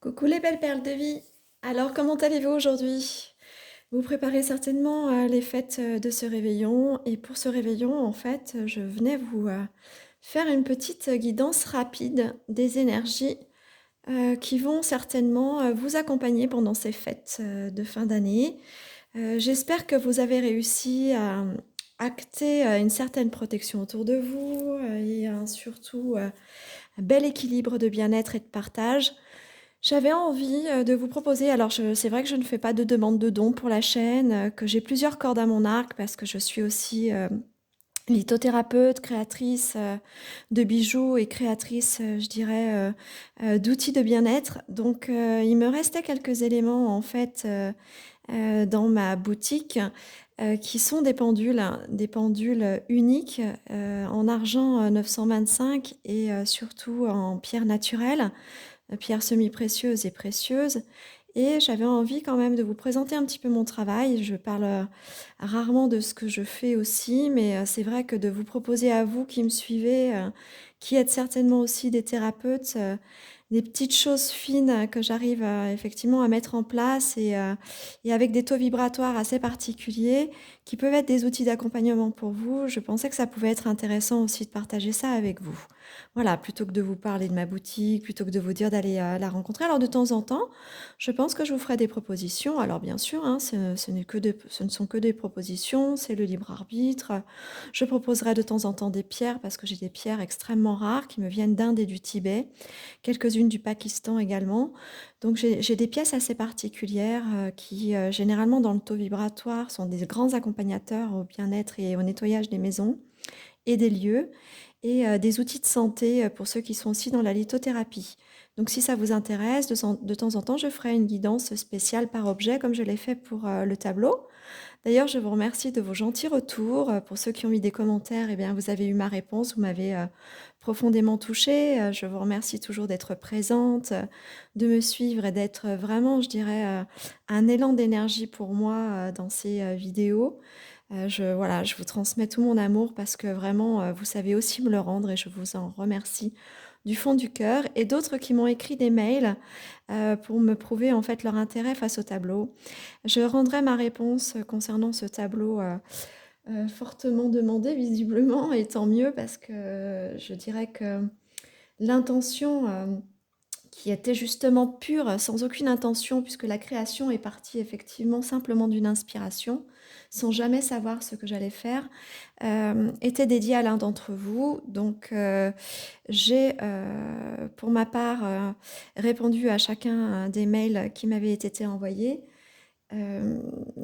Coucou les belles perles de vie. Alors, comment allez-vous aujourd'hui? Vous préparez certainement les fêtes de ce réveillon. Et pour ce réveillon, en fait, je venais vous faire une petite guidance rapide des énergies qui vont certainement vous accompagner pendant ces fêtes de fin d'année. J'espère que vous avez réussi à acter une certaine protection autour de vous et surtout un bel équilibre de bien-être et de partage. J'avais envie, de vous proposer alors c'est vrai que je ne fais pas de demande de dons pour la chaîne, que j'ai plusieurs cordes à mon arc parce que je suis aussi, lithothérapeute, créatrice, de bijoux et créatrice, je dirais, d'outils de bien-être. Donc, il me restait quelques éléments en fait, dans ma boutique, qui sont des pendules uniques, en argent, 925 et surtout en pierres naturelles, pierres semi-précieuses et précieuses. Et j'avais envie quand même de vous présenter un petit peu mon travail. Je parle rarement de ce que je fais aussi, mais c'est vrai que de vous proposer à vous qui me suivez, qui êtes certainement aussi des thérapeutes, des petites choses fines que j'arrive effectivement à mettre en place et avec des taux vibratoires assez particuliers qui peuvent être des outils d'accompagnement pour vous. Je pensais que ça pouvait être intéressant aussi de partager ça avec vous. Voilà, plutôt que de vous parler de ma boutique, plutôt que de vous dire d'aller, la rencontrer. Alors de temps en temps, je pense que je vous ferai des propositions. Alors bien sûr, hein, ce ne sont que des propositions, c'est le libre arbitre. Je proposerai de temps en temps des pierres parce que j'ai des pierres extrêmement rares qui me viennent d'Inde et du Tibet, quelques-unes du Pakistan également. Donc j'ai des pièces assez particulières, qui, généralement dans le taux vibratoire sont des grands accompagnateurs au bien-être et au nettoyage des maisons et des lieux et des outils de santé, pour ceux qui sont aussi dans la lithothérapie. Donc si ça vous intéresse, de temps en temps, je ferai une guidance spéciale par objet comme je l'ai fait pour, le tableau. D'ailleurs, je vous remercie de vos gentils retours, pour ceux qui ont mis des commentaires, eh bien, vous avez eu ma réponse, vous m'avez, profondément touchée, je vous remercie toujours d'être présente, de me suivre et d'être, vraiment, je dirais, un élan d'énergie pour moi, dans ces, vidéos. Je vous transmets tout mon amour parce que vraiment, vous savez aussi me le rendre et je vous en remercie du fond du cœur et d'autres qui m'ont écrit des mails, pour me prouver, en fait, leur intérêt face au tableau. Je rendrai ma réponse, concernant ce tableau, fortement demandé visiblement et tant mieux parce que je dirais que l'intention, qui était justement pure, sans aucune intention, puisque la création est partie effectivement simplement d'une inspiration, sans jamais savoir ce que j'allais faire, était dédiée à l'un d'entre vous. Donc, j'ai, pour ma part, répondu à chacun des mails qui m'avaient été envoyés.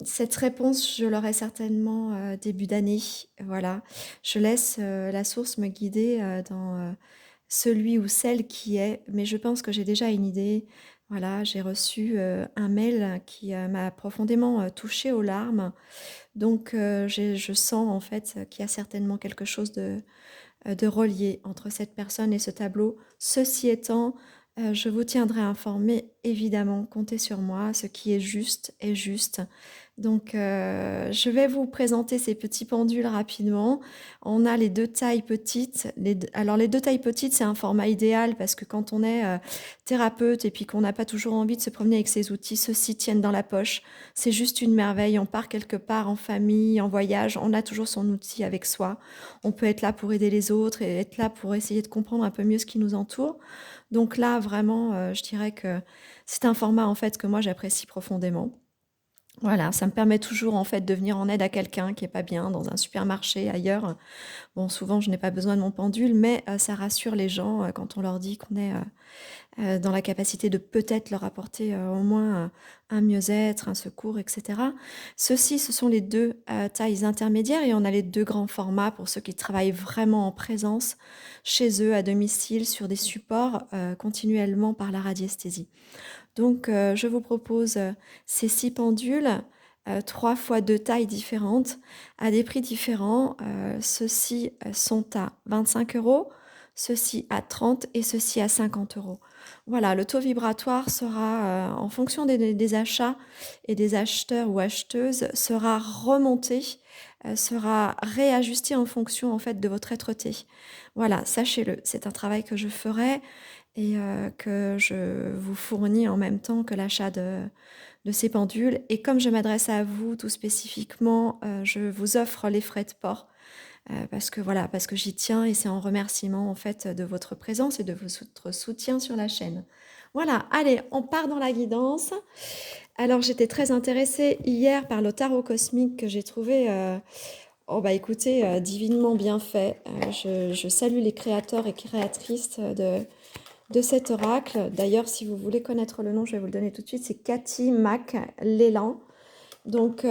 Cette réponse, je l'aurai certainement, début d'année, voilà. Je laisse, la source me guider, dans, celui ou celle qui est, mais je pense que j'ai déjà une idée. Voilà, j'ai reçu, un mail qui, m'a profondément, touchée aux larmes. Donc, je sens en fait, qu'il y a certainement quelque chose de relié entre cette personne et ce tableau. Ceci étant, je vous tiendrai informé évidemment, comptez sur moi, ce qui est juste est juste. Donc, je vais vous présenter ces petits pendules rapidement. On a les 2 tailles petites, les 2 tailles petites, c'est un format idéal parce que quand on est, thérapeute et puis qu'on n'a pas toujours envie de se promener avec ses outils, ceux-ci tiennent dans la poche. C'est juste une merveille. On part quelque part en famille, en voyage, on a toujours son outil avec soi. On peut être là pour aider les autres et être là pour essayer de comprendre un peu mieux ce qui nous entoure. Donc là, vraiment, je dirais que c'est un format, en fait, que moi j'apprécie profondément. Voilà, ça me permet toujours, en fait, de venir en aide à quelqu'un qui est pas bien dans un supermarché, ailleurs. Bon, souvent, je n'ai pas besoin de mon pendule, mais ça rassure les gens, quand on leur dit qu'on est, dans la capacité de peut-être leur apporter, au moins, un mieux-être, un secours et cetera. Ceux-ci, ce sont les 2 tailles intermédiaires et on a les 2 grands formats pour ceux qui travaillent vraiment en présence, chez eux, à domicile, sur des supports, continuellement par la radiesthésie. Donc, je vous propose, ces 6 pendules, 3 fois 2 tailles différentes, à des prix différents. Ceux-ci, sont à 25 €, ceux-ci à 30 et ceux-ci à 50 €. Voilà, le taux vibratoire sera, en fonction des achats et des acheteurs ou acheteuses, sera remonté, sera réajusté en fonction, en fait, de votre êtreté. Voilà, sachez-le, c'est un travail que je ferai et que je vous fournis en même temps que l'achat de ces pendules. Et comme je m'adresse à vous tout spécifiquement, je vous offre les frais de port parce que voilà, parce que j'y tiens et c'est en remerciement en fait de votre présence et de votre soutien sur la chaîne. Voilà, allez, on part dans la guidance. Alors j'étais très intéressée hier par le tarot cosmique que j'ai trouvé, oh bah écoutez, divinement bien fait. Je salue les créateurs et créatrices de cet oracle. D'ailleurs, si vous voulez connaître le nom, je vais vous le donner tout de suite, c'est Cathy Mac Lélan. Donc,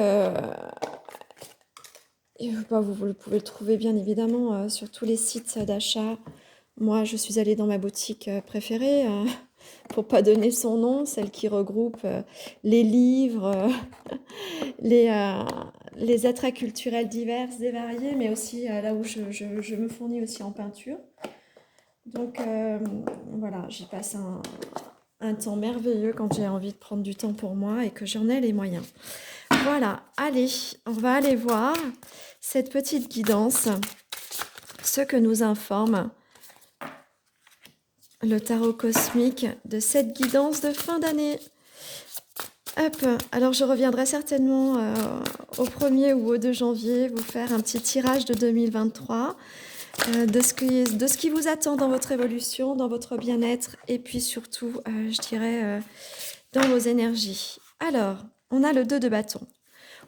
bah, vous pouvez le trouver bien évidemment sur tous les sites d'achat. Moi, je suis allée dans ma boutique préférée, pour pas donner son nom, celle qui regroupe les livres, les, euh, les attraits culturels divers et variés, mais aussi là où je me fournis aussi en peinture. Donc voilà, j'y passe un temps merveilleux quand j'ai envie de prendre du temps pour moi et que j'en ai les moyens. Voilà, allez, on va aller voir cette petite guidance, ce que nous informe le tarot cosmique de cette guidance de fin d'année. Hop, alors je reviendrai certainement au 1er ou au 2 janvier vous faire un petit tirage de 2023 de ce qui vous attend dans votre évolution, dans votre bien-être et puis surtout, je dirais, dans vos énergies. Alors, on a le 2 de bâton.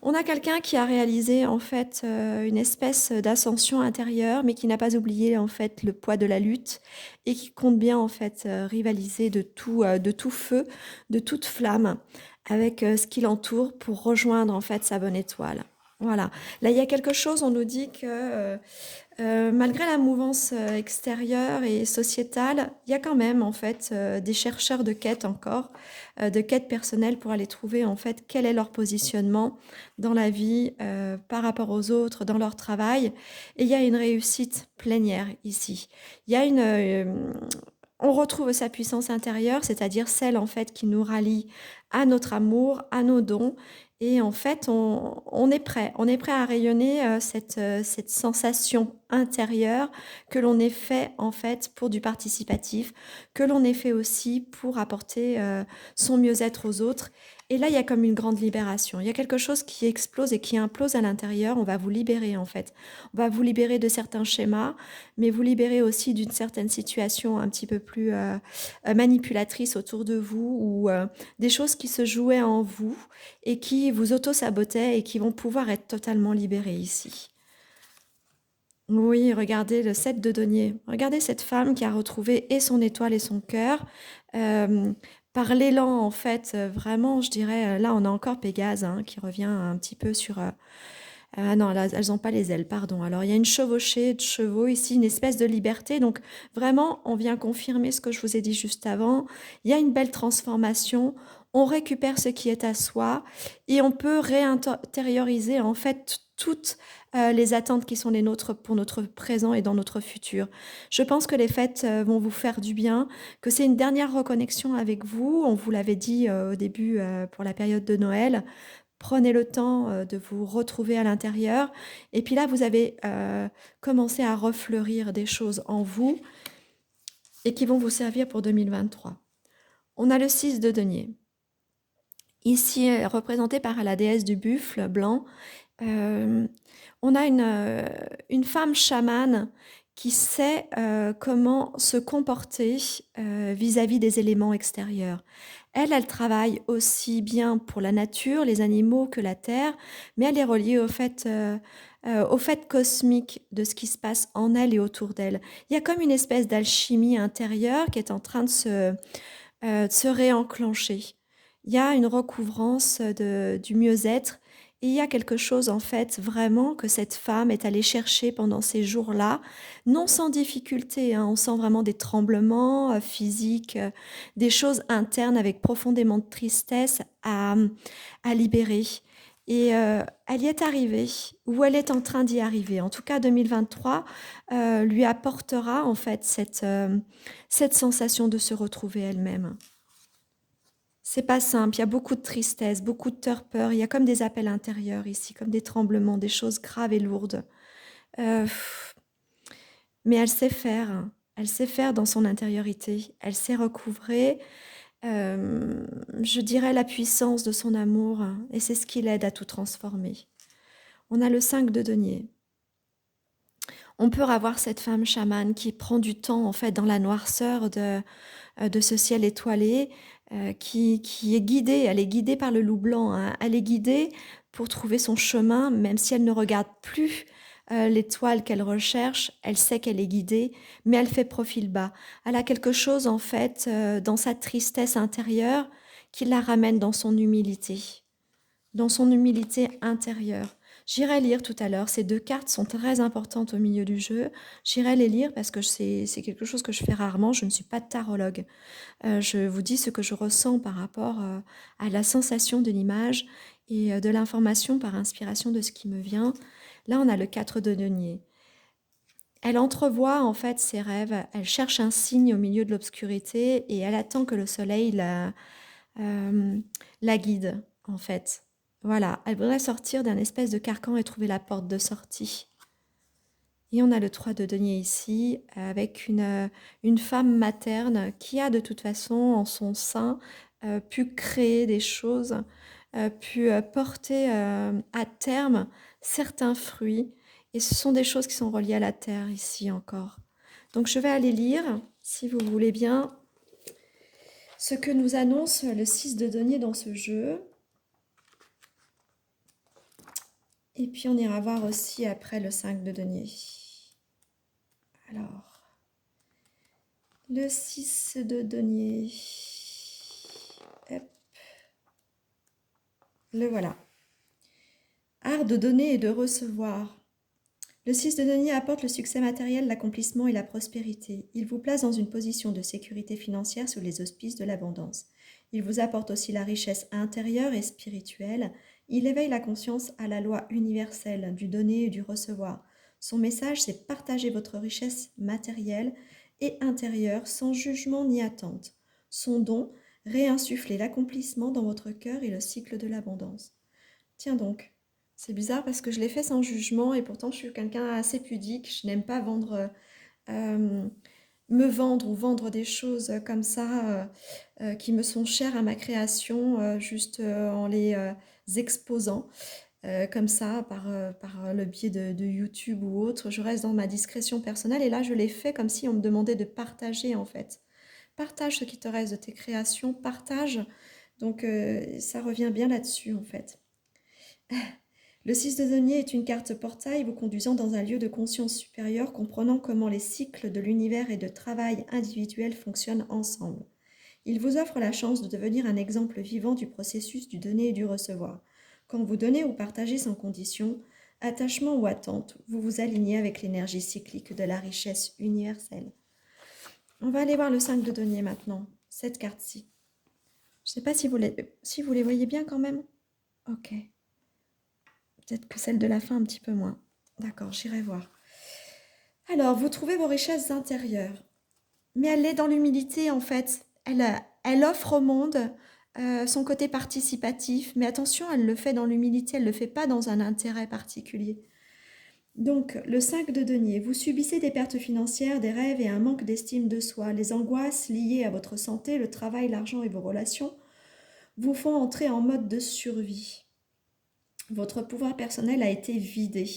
On a quelqu'un qui a réalisé en fait une espèce d'ascension intérieure, mais qui n'a pas oublié en fait le poids de la lutte et qui compte bien en fait rivaliser de tout feu, de toute flamme avec ce qui l'entoure pour rejoindre en fait sa bonne étoile. Voilà. Là, il y a quelque chose, on nous dit que malgré la mouvance extérieure et sociétale, il y a quand même en fait des chercheurs de quête encore, de quête personnelle pour aller trouver en fait quel est leur positionnement dans la vie par rapport aux autres, dans leur travail. Et il y a une réussite plénière ici. Il y a on retrouve sa puissance intérieure, c'est-à-dire celle en fait qui nous rallie à notre amour, à nos dons. Et en fait, on est prêt à rayonner cette sensation intérieure que l'on est fait en fait pour du participatif, que l'on est fait aussi pour apporter son mieux-être aux autres. Et là, il y a comme une grande libération. Il y a quelque chose qui explose et qui implose à l'intérieur. On va vous libérer en fait. On va vous libérer de certains schémas, mais vous libérer aussi d'une certaine situation un petit peu plus manipulatrice autour de vous ou des choses qui se jouaient en vous et qui vous auto-sabotaient et qui vont pouvoir être totalement libérées ici. Oui, regardez le 7 de denier. Regardez cette femme qui a retrouvé et son étoile et son cœur. Euh, Par l'élan, en fait, vraiment, je dirais, là, on a encore Pégase hein, qui revient un petit peu sur... ah non, là, elles n'ont pas les ailes, pardon. Alors, il y a une chevauchée de chevaux ici, une espèce de liberté. Donc, vraiment, on vient confirmer ce que je vous ai dit juste avant. Il y a une belle transformation. On récupère ce qui est à soi et on peut réintérioriser, en fait, toutes les attentes qui sont les nôtres pour notre présent et dans notre futur. Je pense que les fêtes vont vous faire du bien, que c'est une dernière reconnexion avec vous. On vous l'avait dit au début pour la période de Noël. Prenez le temps de vous retrouver à l'intérieur. Et puis là, vous avez commencé à refleurir des choses en vous et qui vont vous servir pour 2023. On a le 6 de denier. Ici, représenté par la déesse du buffle blanc. On a une femme chamane qui sait comment se comporter vis-à-vis des éléments extérieurs. Elle travaille aussi bien pour la nature, les animaux que la terre, mais elle est reliée au fait cosmique de ce qui se passe en elle et autour d'elle. Il y a comme une espèce d'alchimie intérieure qui est en train de se réenclencher. Il y a une recouvrance du mieux-être et il y a quelque chose en fait vraiment que cette femme est allée chercher pendant ces jours-là, non sans difficulté, hein, on sent vraiment des tremblements physiques, des choses internes avec profondément de tristesse à libérer. Et elle y est arrivée, ou elle est en train d'y arriver. En tout cas, 2023 lui apportera en fait cette sensation de se retrouver elle-même. C'est pas simple, il y a beaucoup de tristesse, beaucoup de torpeur, il y a comme des appels intérieurs ici, comme des tremblements, des choses graves et lourdes. Euh, mais elle sait faire, hein. Elle sait faire dans son intériorité. Elle sait recouvrer, je dirais, la puissance de son amour, hein, et c'est ce qui l'aide à tout transformer. On a le 5 de denier. On peut avoir cette femme chamane qui prend du temps, en fait, dans la noirceur de ce ciel étoilé, qui est guidée. Elle est guidée par le loup blanc, hein. Elle est guidée pour trouver son chemin, même si elle ne regarde plus l'étoile qu'elle recherche. Elle sait qu'elle est guidée, mais elle fait profil bas. Elle a quelque chose, en fait, dans sa tristesse intérieure qui la ramène dans son humilité intérieure. J'irai lire tout à l'heure. Ces deux cartes sont très importantes au milieu du jeu. J'irai les lire parce que c'est quelque chose que je fais rarement. Je ne suis pas tarologue. Je vous dis ce que je ressens par rapport à la sensation de l'image et de l'information par inspiration de ce qui me vient. Là, on a le 4 de denier. Elle entrevoit en fait ses rêves. Elle cherche un signe au milieu de l'obscurité et elle attend que le soleil la guide, en fait. Voilà, elle voudrait sortir d'un espèce de carcan et trouver la porte de sortie. Et on a le 3 de denier ici, avec une femme materne qui a de toute façon en son sein pu créer des choses, pu porter à terme certains fruits. Et ce sont des choses qui sont reliées à la terre ici encore. Donc je vais aller lire, si vous voulez bien, ce que nous annonce le 6 de denier dans ce jeu. Et puis on ira voir aussi après le 5 de denier. Alors, le 6 de denier. Hop. Le voilà. Art de donner et de recevoir. Le 6 de denier apporte le succès matériel, l'accomplissement et la prospérité. Il vous place dans une position de sécurité financière sous les auspices de l'abondance. Il vous apporte aussi la richesse intérieure et spirituelle. Il éveille la conscience à la loi universelle du donner et du recevoir. Son message, c'est partager votre richesse matérielle et intérieure sans jugement ni attente. Son don, réinsuffler l'accomplissement dans votre cœur et le cycle de l'abondance. Tiens donc, c'est bizarre parce que je l'ai fait sans jugement et pourtant je suis quelqu'un assez pudique. Je n'aime pas euh, me vendre ou vendre des choses comme ça qui me sont chères à ma création juste en les exposant comme ça par le biais de YouTube ou autre. Je reste dans ma discrétion personnelle et là je l'ai fait comme si on me demandait de partager en fait. Partage ce qui te reste de tes créations, partage. Donc ça revient bien là-dessus en fait. Le 6 de denier est une carte portail vous conduisant dans un lieu de conscience supérieure, comprenant comment les cycles de l'univers et de travail individuel fonctionnent ensemble. Il vous offre la chance de devenir un exemple vivant du processus du donner et du recevoir. Quand vous donnez ou partagez sans condition, attachement ou attente, vous vous alignez avec l'énergie cyclique de la richesse universelle. On va aller voir le 5 de denier maintenant, cette carte-ci. Je ne sais pas si vous les voyez bien quand même. Ok. Peut-être que celle de la fin un petit peu moins. D'accord, j'irai voir. Alors, vous trouvez vos richesses intérieures. Mais elle est dans l'humilité en fait. Elle offre au monde son côté participatif. Mais attention, elle le fait dans l'humilité, elle ne le fait pas dans un intérêt particulier. Donc, le 5 de denier. Vous subissez des pertes financières, des rêves et un manque d'estime de soi. Les angoisses liées à votre santé, le travail, l'argent et vos relations vous font entrer en mode de survie. Votre pouvoir personnel a été vidé.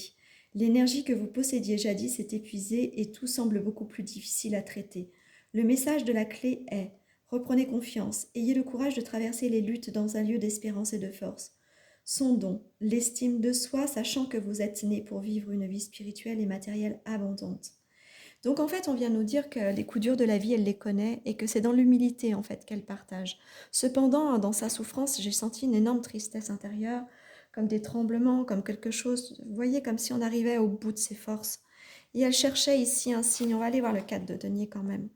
L'énergie que vous possédiez jadis est épuisée et tout semble beaucoup plus difficile à traiter. Le message de la clé est « Reprenez confiance, ayez le courage de traverser les luttes dans un lieu d'espérance et de force. » Son don, l'estime de soi, sachant que vous êtes né pour vivre une vie spirituelle et matérielle abondante. Donc en fait, on vient nous dire que les coups durs de la vie, elle les connaît et que c'est dans l'humilité en fait qu'elle partage. Cependant, dans sa souffrance, j'ai senti une énorme tristesse intérieure, comme des tremblements, comme quelque chose, vous voyez, comme si on arrivait au bout de ses forces. Et elle cherchait ici un signe. On va aller voir le 4 de denier quand même.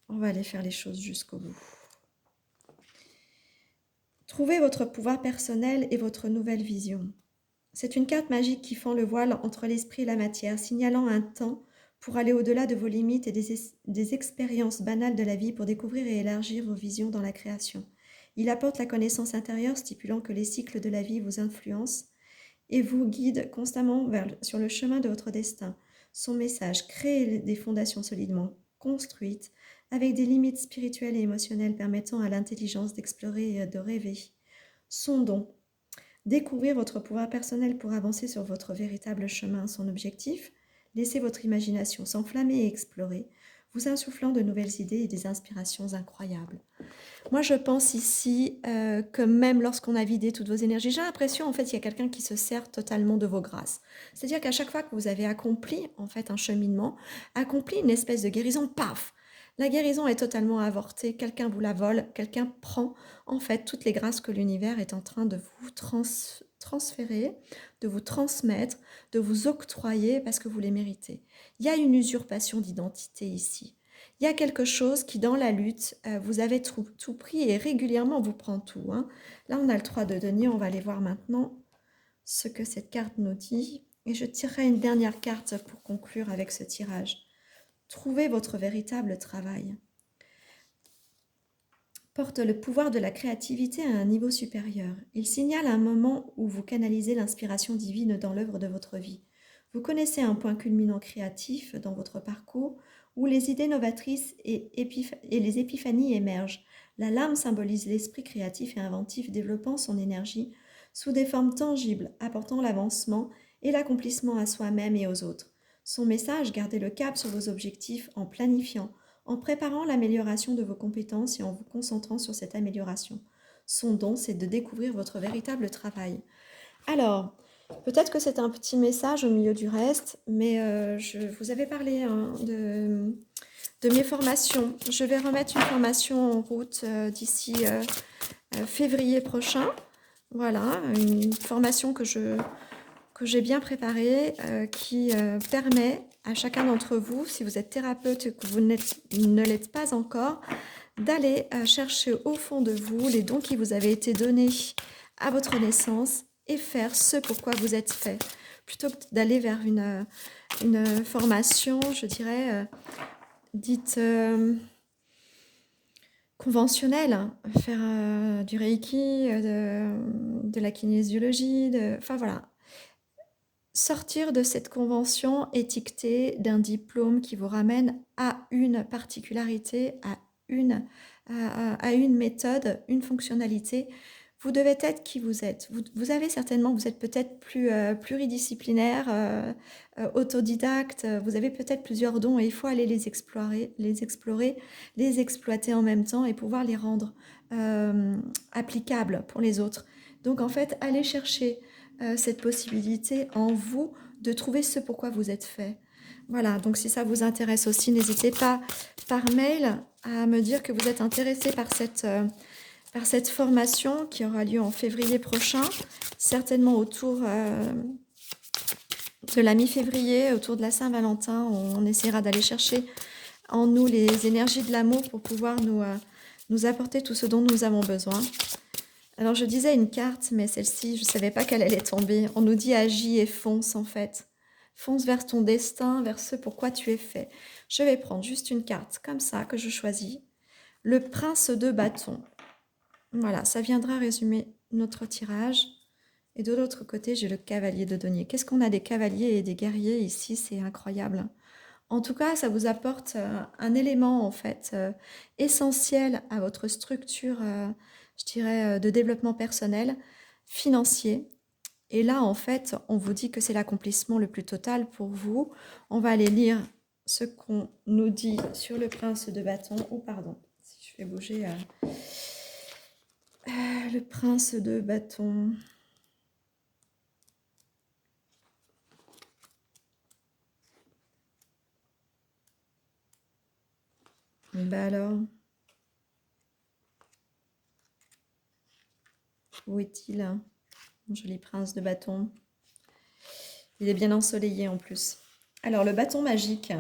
On va aller faire les choses jusqu'au bout. Trouvez votre pouvoir personnel et votre nouvelle vision. C'est une carte magique qui fend le voile entre l'esprit et la matière, signalant un temps pour aller au-delà de vos limites et des expériences banales de la vie pour découvrir et élargir vos visions dans la création. Il apporte la connaissance intérieure stipulant que les cycles de la vie vous influencent et vous guident constamment sur le chemin de votre destin. Son message, créer des fondations solidement construites, avec des limites spirituelles et émotionnelles permettant à l'intelligence d'explorer et de rêver. Son don, découvrir votre pouvoir personnel pour avancer sur votre véritable chemin. Son objectif, laissez votre imagination s'enflammer et explorer, vous insufflant de nouvelles idées et des inspirations incroyables. Moi, je pense ici que même lorsqu'on a vidé toutes vos énergies, j'ai l'impression, en fait, il y a quelqu'un qui se sert totalement de vos grâces. C'est-à-dire qu'à chaque fois que vous avez accompli, en fait, un cheminement, accompli une espèce de guérison, paf, la guérison est totalement avortée, quelqu'un vous la vole, quelqu'un prend, en fait, toutes les grâces que l'univers est en train de vous transférer, de vous transmettre, de vous octroyer parce que vous les méritez. Il y a une usurpation d'identité ici. Il y a quelque chose qui, dans la lutte, vous avez tout pris et régulièrement, on vous prend tout. Hein. Là, on a le 3 de denier. On va aller voir maintenant ce que cette carte nous dit. Et je tirerai une dernière carte pour conclure avec ce tirage. Trouvez votre véritable travail. Porte le pouvoir de la créativité à un niveau supérieur. Il signale un moment où vous canalisez l'inspiration divine dans l'œuvre de votre vie. Vous connaissez un point culminant créatif dans votre parcours où les idées novatrices et les épiphanies émergent. La lame symbolise l'esprit créatif et inventif développant son énergie sous des formes tangibles, apportant l'avancement et l'accomplissement à soi-même et aux autres. Son message, gardez le cap sur vos objectifs en planifiant, en préparant l'amélioration de vos compétences et en vous concentrant sur cette amélioration. Son don, c'est de découvrir votre véritable travail. Alors, peut-être que c'est un petit message au milieu du reste, mais je vous avais parlé de mes formations. Je vais remettre une formation en route d'ici février prochain. Voilà, une formation que j'ai bien préparée, qui permet à chacun d'entre vous, si vous êtes thérapeute et que vous ne l'êtes pas encore, d'aller chercher au fond de vous les dons qui vous avaient été donnés à votre naissance et faire ce pourquoi vous êtes fait. Plutôt que d'aller vers une formation, je dirais, dite conventionnelle, faire du Reiki, de la kinésiologie, enfin voilà. Sortir de cette convention étiquetée d'un diplôme qui vous ramène à une particularité, à une méthode, une fonctionnalité. Vous devez être qui vous êtes. Vous avez certainement, vous êtes peut-être plus pluridisciplinaire, autodidacte, vous avez peut-être plusieurs dons et il faut aller les explorer, les exploiter en même temps et pouvoir les rendre applicables pour les autres. Donc en fait, allez chercher cette possibilité en vous de trouver ce pourquoi vous êtes fait. Voilà, donc si ça vous intéresse aussi, n'hésitez pas par mail à me dire que vous êtes intéressé par cette formation qui aura lieu en février prochain, certainement autour de la mi-février, autour de la Saint-Valentin. On essaiera d'aller chercher en nous les énergies de l'amour pour pouvoir nous apporter tout ce dont nous avons besoin. Alors je disais une carte, mais celle-ci, je ne savais pas qu'elle allait tomber. On nous dit agis et fonce en fait. Fonce vers ton destin, vers ce pourquoi tu es fait. Je vais prendre juste une carte comme ça que je choisis. Le prince de bâton. Voilà, ça viendra résumer notre tirage. Et de l'autre côté, j'ai le cavalier de denier. Qu'est-ce qu'on a des cavaliers et des guerriers ici? C'est incroyable. En tout cas, ça vous apporte un élément en fait essentiel à votre structure, je dirais, de développement personnel, financier. Et là, en fait, on vous dit que c'est l'accomplissement le plus total pour vous. On va aller lire ce qu'on nous dit sur le prince de bâton. Oh, pardon, si je fais bouger le prince de bâton. Bah alors, où est-il, hein, mon joli prince de bâton? Il est bien ensoleillé en plus. Alors, le bâton magique.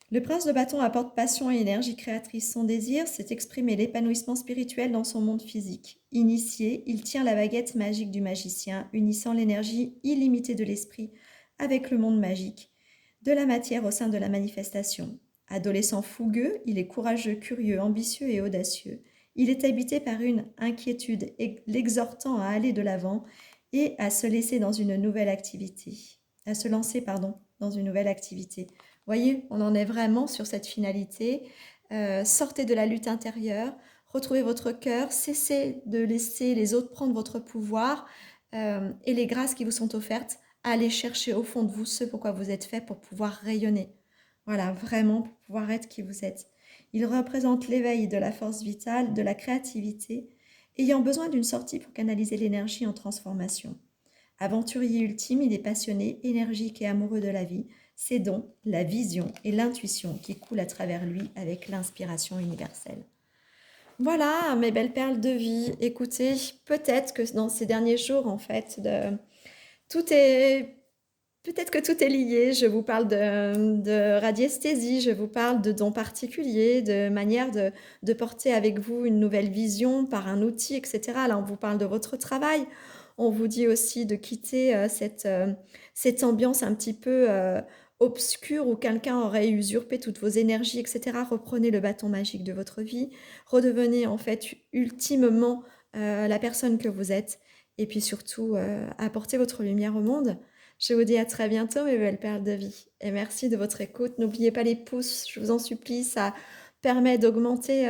Le prince de bâton apporte passion et énergie créatrice. Son désir, c'est exprimer l'épanouissement spirituel dans son monde physique. Initié, il tient la baguette magique du magicien, unissant l'énergie illimitée de l'esprit avec le monde magique, de la matière au sein de la manifestation. Adolescent fougueux, il est courageux, curieux, ambitieux et audacieux. Il est habité par une inquiétude l'exhortant à aller de l'avant et à se laisser dans une nouvelle activité. À se lancer, dans une nouvelle activité. Vous voyez, on en est vraiment sur cette finalité. Sortez de la lutte intérieure, retrouvez votre cœur, cessez de laisser les autres prendre votre pouvoir et les grâces qui vous sont offertes, allez chercher au fond de vous ce pourquoi vous êtes fait pour pouvoir rayonner. Voilà, vraiment pour pouvoir être qui vous êtes. Il représente l'éveil de la force vitale, de la créativité, ayant besoin d'une sortie pour canaliser l'énergie en transformation. Aventurier ultime, il est passionné, énergique et amoureux de la vie. C'est donc la vision et l'intuition qui coulent à travers lui avec l'inspiration universelle. Voilà, mes belles perles de vie. Écoutez, peut-être que dans ces derniers jours, en fait, tout est peut-être que tout est lié. Je vous parle de radiesthésie, je vous parle de dons particuliers, de manière de porter avec vous une nouvelle vision par un outil, etc. Là, on vous parle de votre travail. On vous dit aussi de quitter cette ambiance un petit peu obscure où quelqu'un aurait usurpé toutes vos énergies, etc. Reprenez le bâton magique de votre vie. Redevenez en fait ultimement la personne que vous êtes. Et puis surtout, apportez votre lumière au monde. Je vous dis à très bientôt, mes belles perles de vie. Et merci de votre écoute. N'oubliez pas les pouces, je vous en supplie. Ça permet d'augmenter,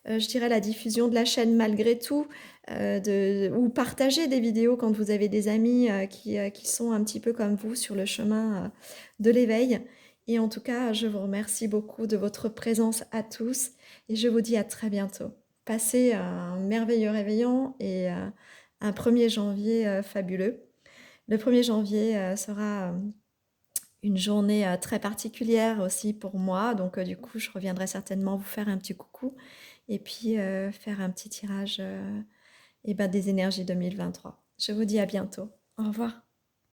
je dirais, la diffusion de la chaîne malgré tout. Ou partager des vidéos quand vous avez des amis qui sont un petit peu comme vous sur le chemin de l'éveil. Et en tout cas, je vous remercie beaucoup de votre présence à tous. Et je vous dis à très bientôt. Passez un merveilleux réveillon et un 1er janvier fabuleux. Le 1er janvier sera une journée très particulière aussi pour moi. Donc, du coup, je reviendrai certainement vous faire un petit coucou et puis faire un petit tirage des énergies 2023. Je vous dis à bientôt. Au revoir.